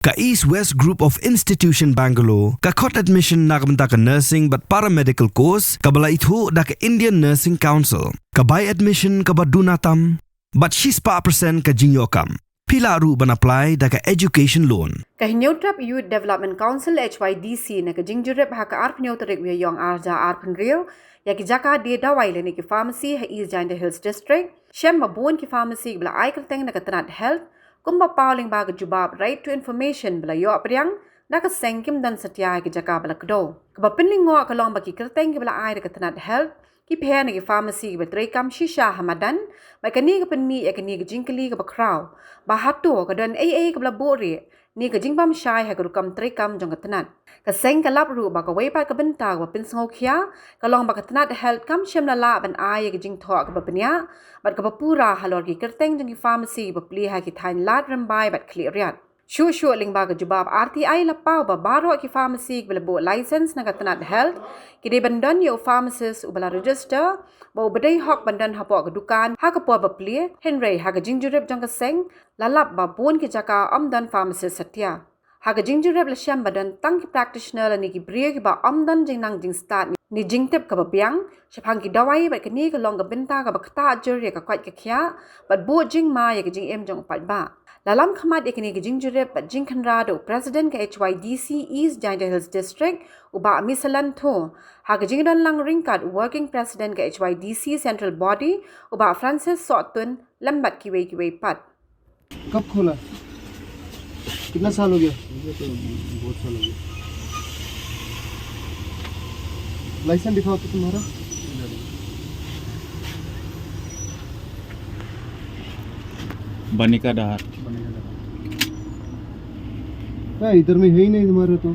Ka East West Group of Institution Bangalore, ka khot admission na ka nursing but paramedical course, ka bala ithu da ka Indian Nursing Council, ka buy admission ka badunatam, but she's pa percent ka jinyokam. Pila ru ban apply da ka education loan. Kahinyautrap Youth Development Council HYDC na kajingjurep ha ka arpnyautrek wiya yong arja arpanrio ya ki jaka de dawai le ki pharmacy ha East Janda Hills District shem mabon ki pharmacy bla ai kerteng na katanat health kumba pauling ba jubab right to information bla yo apriang na ka sengkim dan satya ki jaka bla kdo ka pinling ngo ka long ba ki kerteng ki bla ai katanat health ki phe na ki pharmacy ba trai kam shisha hamadan ba kani ka penmi ya kani ka jingkali ka ba kraw ba hatu ka don AA ka bla bore ni ka jingbam shai ha ka rukam trai kam jong katanat ka seng ka lap ru ba ka wei pa ka benta ba pin sngo khia ka long ba katanat health kam shem la la ban ai ka jing tho ka ba pnya bat ka ba pura halor ki kerteng jong ki pharmacy ba pli ha ki thain lat rambai bat clear riat Shu ling ba ka jubab RTI la pau ba baro ki pharmacy bala bo license na katanat health ki de bandan yo pharmacist ubala register ba ubadai hok bandan hapo ka dukan ha ka po ba pli henry ha ka jingjurep jong ka seng lalap ba bon ki jaka amdan pharmacist satya ha ka jingjurep la sham badan tang ki practitioner ni ki brie ki ba amdan jing nang jing start ni jingtep ka ba piang shapang ki dawai ba ka ni ka long ka benta ka ba kta jur ya ka kwat ka khya ba bo jing ma ya ka jing em jong pat ba Lalam khamat ekni ki jingjurep pat jingkhanrado president ka HYDC East Janda Hills District uba misalan tho ha ka jingdon lang ringkat working president ka HYDC central body uba Francis Sotun lambat kiwe pat कब खोला कितना साल हो गया मुझे तो बहुत साल हो गया लाइसेंस दिखाओ तो तुम्हारा बनिका डहार क्या इधर में है ही नहीं तुम्हारा तो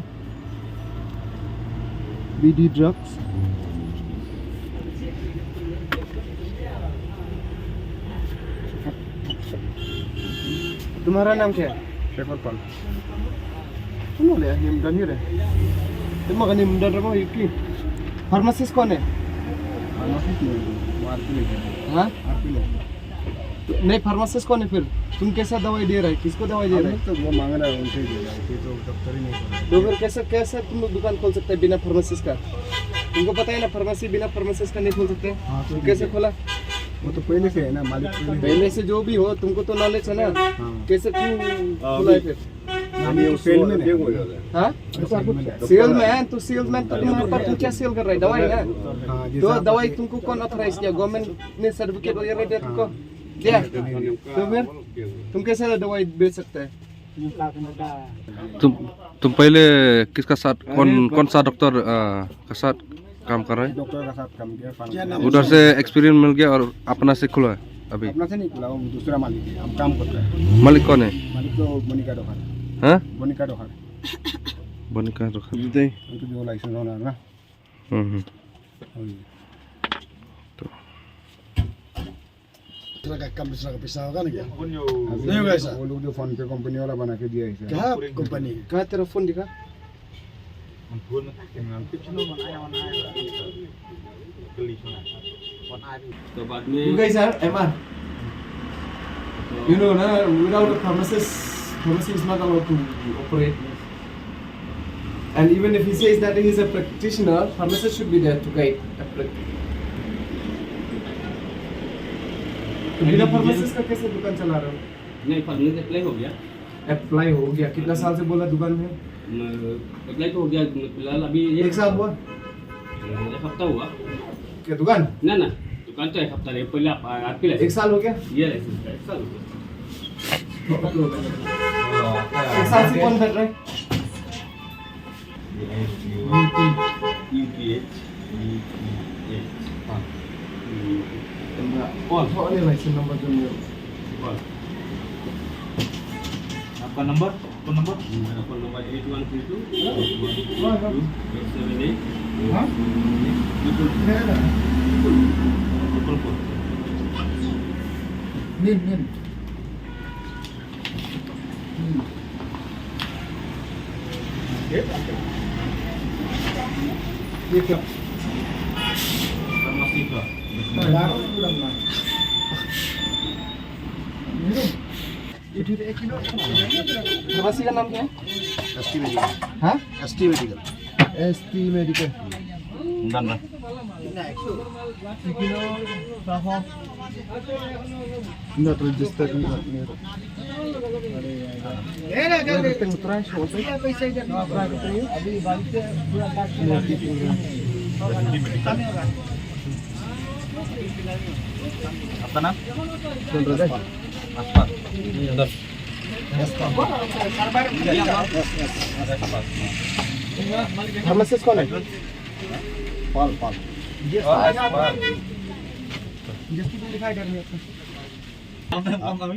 बीडी ड्रग्स तुम्हारा नाम क्या है पेपर पाल तुम बोले निम्दन ही रहे तुम मगर निम्दन रहो ये फार्मासिस्ट कौन है हाँ नहीं फार्मासिस्ट कौन है फिर तुम कैसा दवाई दे रहा है किसको दवाई दे रहा है तो वो मांग रहा है उनसे ही दे रहा है कि तो डॉक्टर ही नहीं कर तो फिर कैसा तुम लोग दुकान खोल सकते हैं बिना फार्मासिस्ट का तुमको पता है ना फार्मेसी बिना फार्मासिस्ट का नहीं खोल सकते हाँ, तो तुम कैसे खोला वो तो पहले से है ना मालिक पहले से जो भी हो तुमको तो नॉलेज है ना कैसे क्यों खोला है फिर हाँ सेल्समैन तो तुम्हारे पास तुम क्या सेल कर रहे दवाई ना तो दवाई तुमको कौन ऑथराइज किया गवर्नमेंट ने सर्टिफिकेट वगैरह दिया तुमको दिया तो फिर तुम कैसे दवाई बेच सकते हैं तुम पहले किसका साथ कौन सा डॉक्टर का साथ काम कर रहे हैं डॉक्टर का साथ काम किया उधर से एक्सपीरियंस मिल गया और अपना से खुला है अभी अपना से नहीं खुला वो दूसरा मालिक है हम काम करते हैं मालिक कौन है मालिक तो बनिका डोहार हाँ बनिका डोहार बनिका डोहार उनको जो लाइसेंस होना है ना दूसरा का पैसा होगा ना क्या नहीं होगा ऐसा वो लोग जो फोन पे कंपनी वाला बना के दिया है क्या कंपनी कहाँ तेरा फोन दिखा You guys are MR. You know, na, without a pharmacist, pharmacy is not allowed to operate. And even if he says that he is a practitioner, pharmacist should be there to guide a बिना फार्मासिस्ट का कैसे दुकान चला रहे हो? नहीं pharmacy apply हो गया। अप्लाई हो गया कितना साल से बोला दुकान में? अप्लाई तो हो गया फिलहाल अभी एक साल हुआ? एक हफ्ता हुआ। क्या दुकान? ना दुकान तो एक हफ्ता रहे पहले आपके एक साल हो गया? ये लाइसेंस का एक साल हो गया। एक साल से कौन कर रहा है? कौन लाइसेंस नंबर जो मेरे आपका नंबर फोन नंबर 8132 878 हाँ? नीम ये क्या फार्मेसी का फार्मेसी का नाम क्या है? ST मेडिकल हाँ ST medical ST medical not registered आपका नाम फार्मासिस्ट कौन है? पाल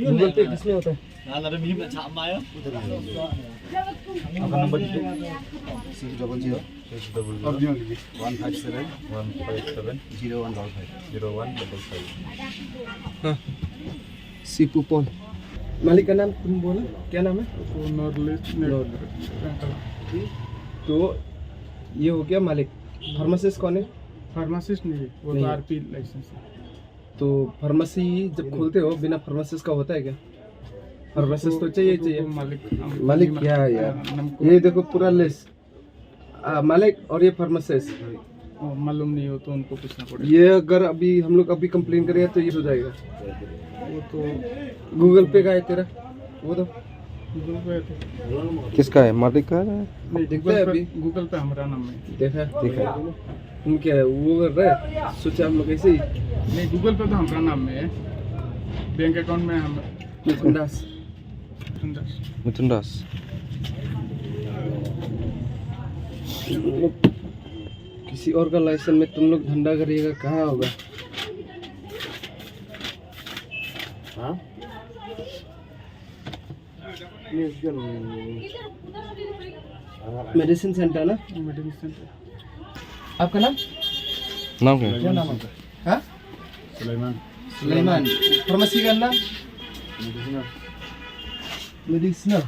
गूगल पे किसमें होता है? आपका नंबर दीजिए 600 original लीजिए 157 सिपुपोन मालिक का नाम तुम बोलो क्या नाम है? तो ये हो गया मालिक। फार्मासिस्ट कौन है? फार्मासिस्ट नहीं, वो नहीं। तो आरपी लाइसेंस है। तो फार्मेसी जब खोलते हो बिना फार्मासिस्ट का होता है क्या? फार्मासिस्ट तो चाहिए चाहिए। मालिक क्या है यार? ये देखो पूरा लिस्ट मालिक और ये फार्मासिस्ट। मालूम नहीं हो तो उनको पूछना पड़ेगा। ये अगर अभी हम लोग अभी कंप्लेन करें तो ये हो जाएगा। वो तो गूगल पे का है तेरा वो तो गूगल पे है। किसका है, मालिक का है? नहीं, दिखता है अभी? गूगल पे हमारा नाम है। देखा तुम क्या है वो कर रहे हैं? सोचा हम लोग ऐसे ही नहीं, गूगल पे तो हमारा नाम में है। बैंक अकाउंट में हम मिथुन मिथुन दास। किसी और का लाइसेंस में तुम लोग धंधा करिएगा कहाँ होगा? हाँ मेडिसिन सेंटर ना? Medical centre. आपका नाम? नाम क्या है? क्या नाम है? हाँ सुलेमान सुलेमान। फार्मेसी का नाम? मेडिसिनल।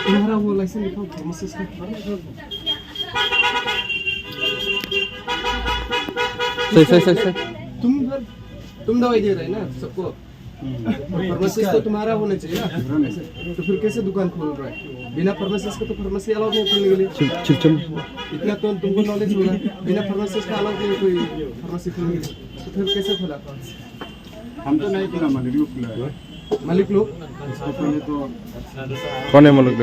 तुम्हारा वो लाइसेंस लिखो फार्मासिस्ट का। सही तुम दवाई दे रहे हैं ना सबको? फार्मासिस्ट तो तुम्हारा होना चाहिए ना? तो फिर कैसे दुकान खोल रहा है? बिना फार्मासिस्ट का तो फार्मेसी अलाउड नहीं खोलने के लिए। चिमचम इतना तो तुमको नॉलेज होगा। बिना फार्मासिस्ट का अलाउड नहीं कोई फार्मेसी खोलने के लिए। तो फिर कैसे खोला? हम तो नहीं खुला मालिक को खुला है मालिक लोग इसको पहले तो कौन है मालिक?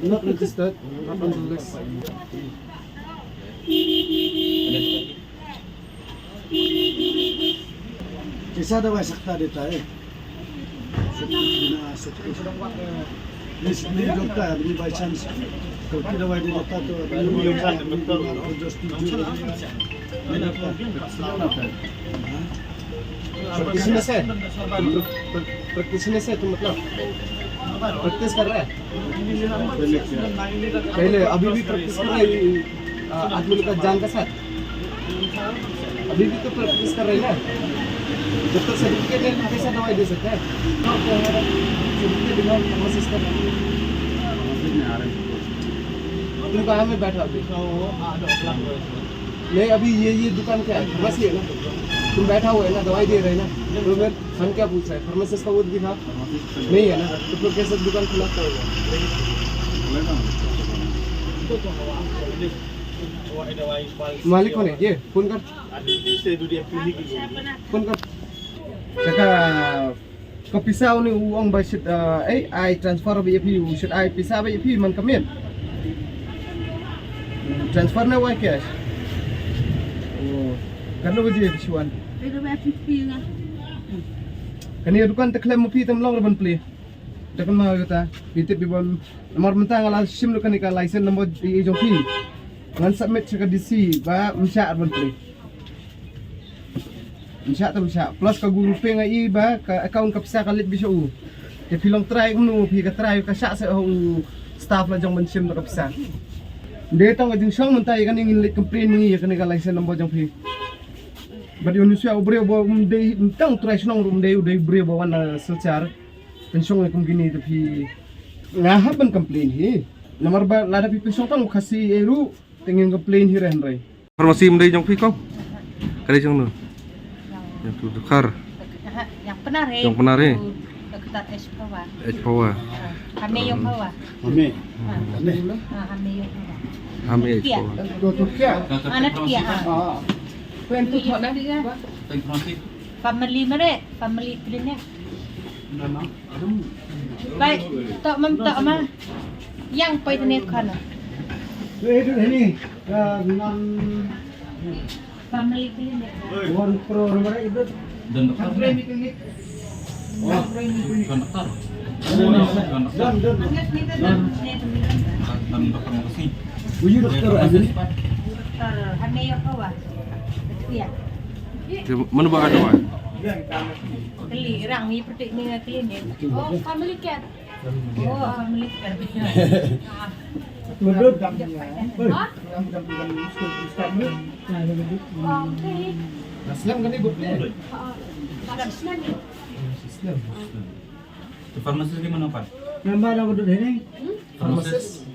not registered, not on the list. कैसा दवाई सकता देता है? सब कुछ बिना सब कुछ नहीं रोकता है आदमी बाई चांस गलती दवाई दे देता तो प्रैक्टिस से तुम मतलब प्रैक्टिस कर रहा है? पहले अभी भी प्रैक्टिस कर रहा है आदमी का जान का साथ? अभी भी तो प्रैक्टिस कर रही है ना? जब तक सर्टिफिकेट है तो कैसा दवाई दे सकता है? सर्टिफिकेट दिखाओ फार्मासिस्ट का। तुम कहाँ में बैठा अभी? नहीं अभी ये दुकान क्या है? फार्मेसी है ना? तुम बैठा हुआ है ना, दवाई दे रहे हैं ना? तो फिर हम क्या पूछ रहे हैं? फार्मासिस्ट का वो दिखा नहीं है ना? तो फिर कैसे दुकान खुला होगा? मालिक कौन है? ये फोन कर फोन कर kakak kepisa ni uang basit I transfer by EP should I pisa by EP man kamin transfer na why cash oh kan lo je bisuan Pero may 50 nga. kani dukan taklem mo pi tam long ban play takan ma kata bitip bibon nomor mentang ala sim lo kan ka license number e jong pi ngan submit sa DC ba msha ban play msha tam msha plus ka Google Pay nga i ba ka account ka pisa ka lit biso u ke pilong try no pi ka try ka sha sa ho staff la jong ban sim ka pisa de tang ka jing song mentai kan ingin lit complain ni kan ka license number jong pi but Indonesia ubre bo de tang try snong rum de bre bo wan secara pensong kum gini tapi ngahap ban complain hi. Nomor ba lada pipi sotang kasih eru tingin complain hi Henry. Farmasi mendai jong pi kong. Kali jong nu. Yang tu tukar. Yang benar eh. Yang benar eh. Dekat Espowa. Espowa. Kami yang bawa. Ame. Kami yang bawa. Ame Kia. Espowa. Tu kia. Anak kia. Ah. Pen tu thot dah. Family mere, family klinik. Baik, tak mah. Yang pai tenet kan. Itu ini nan Family klinik. one pro nomor itu. Dan dokter. Dan uyu dokter aja. Dokter kami yang bawa. Kia. Mana ba ada wai? Keli orang ni petik ni klinik. Oh, family care. Oh, family care. Menurut Aslam kan ibu ni. Farmasi di mana Pak? nama nama duduk ini. Farmasis.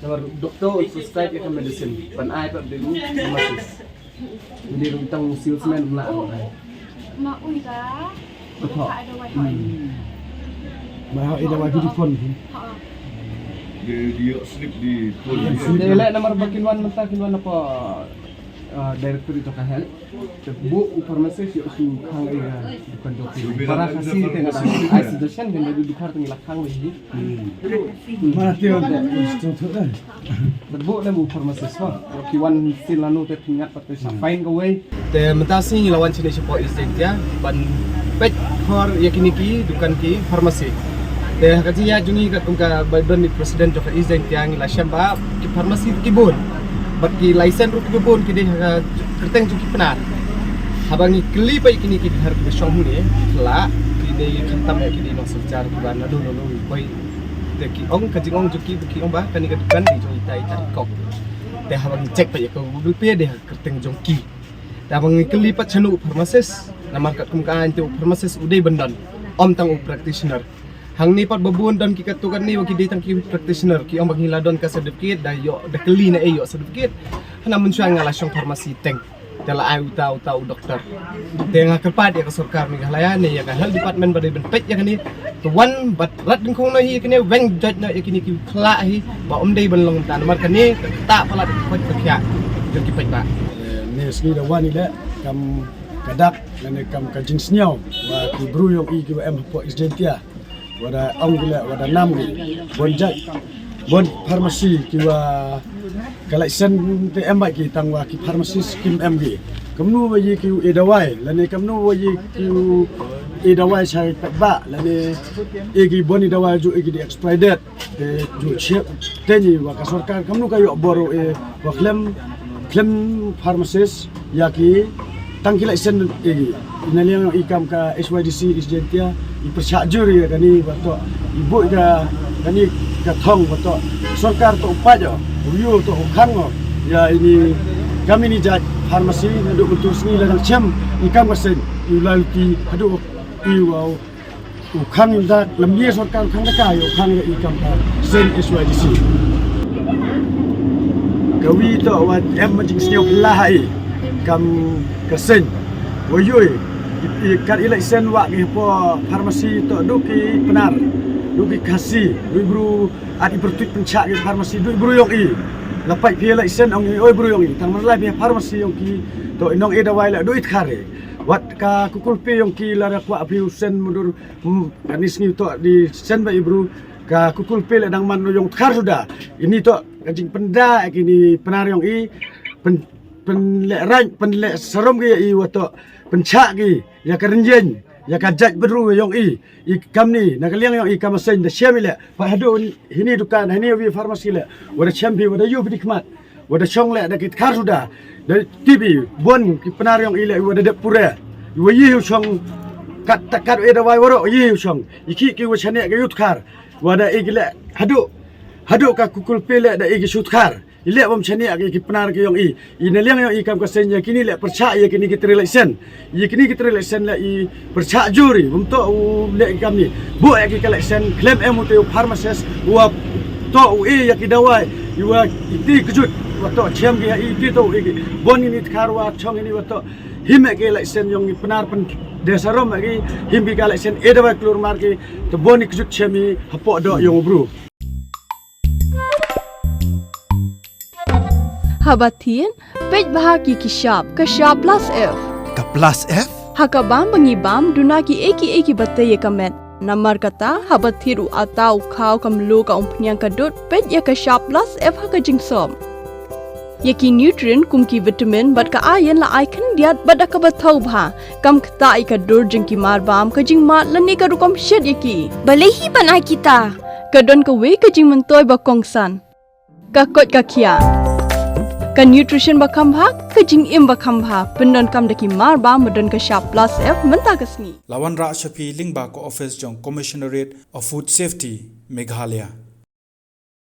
Nomor doktor prescribe yang medicine. Pan ai pak dulu farmasis. Jadi tentang salesman pula. Mak ui dah. Betul. Tak ada wifi. Bahwa ada waktu di phone. Dia slip di Dia lihat nomor bakinwan mentah kinwan apa director itu kahel. Bu farmasis yo su khang ai bukan dokter. Para kasih tengah ai suggestion kan dia duduk har tengah khang lagi. Mana tiada institut dah. Bu dah bu farmasis wah. Kiwan silanu te pingat pakai sapain kau wei. Te mentasi lawan sini support estate ya. Ban pet for yakiniki dukan ki farmasi. Te kaji ya jungi kat tungka badan presiden Joko Izeng tiang ila syamba ki farmasi kibun. Bat ki license ru kibun ki dia kerteng cuki penar. Habangi keli pai kini ki har ke shom ni la ki dia khatam ki dia no sejar ki ban adu no koi te ki ong kaji ong juki ki ong ba kan ni dukan di joi tai tai kok. Te habangi cek pai ko Google Pay dia kerteng jongki. Te habangi keli pat chanu farmasis nama kat kumkaan tu farmasis udai bendan om tang practitioner. Hang ni pat babun dan ki katukan ni waki ditang ki practitioner ki ang baghila don ka certificate da yo da keli na yo certificate hana mensuang ngala syong farmasi teng tela ai utau doktor tengah kepat ya ka sarkar ni halayan ya ka health department badai ben pet ya kani to one but rat ding khong na hi kani weng judge na ya kini ki khla hi ba dei ben long tan mar kani ta pala de pet kya jeng ki pet ba Ni sini dah wani dah kam kadak dan kam kajing sniau wa ki bru yo i ki em po isdentia. Wada ong gila wada nam gi bon jat bon farmasi ki wa kalai sen te em bai ki tang wa ki farmasi skim em gi kamnu wa yi ki e dawai lane kamnu wa yi ki e dawai sai ba lane e gi boni dawai ju e gi expired date te ju chep te ni wa ka sarkar kamnu ka yo boro e wa klem farmasis ya ki tang kilai sen e gi inaliang ikam ka SYDC isdentia ipercak juri kani bato ibu ka kani ka thong bato sarkar to upajo uyu to khang ya ini kami ni jat farmasi nduk betul sini ladang chem ikam kasen ulalki adu iwau khang inda lamye sarkar khang ka yo khang ga ikam ka sen SYDC kawi to wat em majing sniau lahai kam kasen wayoi kat ilai sen wak ki po farmasi to duki penar duki kasi dui bru adi bertuit pencak ki farmasi dui bru yong i lapai pi ilai sen ong oi bru yong i tang malai pi farmasi yong ki to inong e dawai la duit khare wat ka kukul pi yong ki la kwa pi sen mundur kanis ni to di sen ba ibru ka kukul pi la dang man yong khar sudah ini to kajing penda kini penar yong i pen le ran pen le serom ki i wato pencak ki ya kerenjen ya kajat beru yong i kam ni nak liang yong i kam sen de syamile pa hadu ini dukan ini wi farmasi le wada champi wada yu bidikmat wada chong le da kit khar sudah da tv bon ki penar yong i le wada de pura wi yu chong kat takat e da wai woro yu chong iki ki wa chane ke yut khar wada igile hadu ka kukul pele da igi shut khar ile bom chani agi ki penar ki yong i neliang yong i kam ka sen ya kini le percha ya kini ki relation ye kini ki relation la i percha juri bom to le kam ni bu ya ki collection claim emote pharmacist wa to ya ki dawai wa ti kujut wa to chem ki i ti to i bon ni tharwa chong ni wa to him ke election yong i penar pen desarom agi him ki election e dawai klur mar ki to bon ni kujut chemi hapo do yong bro Habatin, pej bahagi ki sharp plus F. Ka plus F? Hakabam bangi bam duna ki eki bataye kamet. Namar kata habathiru atau khau kamlu ka umpnyang kadut pej ya ka sharp plus F haka jingsom. Yaki nutrient kum ki vitamin bat ka iron la icon diat bat ka bathau bha kam kta I ka dur jing ki mar bam ka jing mat lani ka rukom shed yaki. Balehi banai kita. Kadon ka we ka jing mentoy ba kongsan. Ka kot ka kia. Ka nutrition bakam bha ka jing im bakam bha pendon kam daki mar ba modon ka sharp plus F menta kasni Lawan Ra Shafi Lingba ko office jong Commissionerate of Food Safety Meghalaya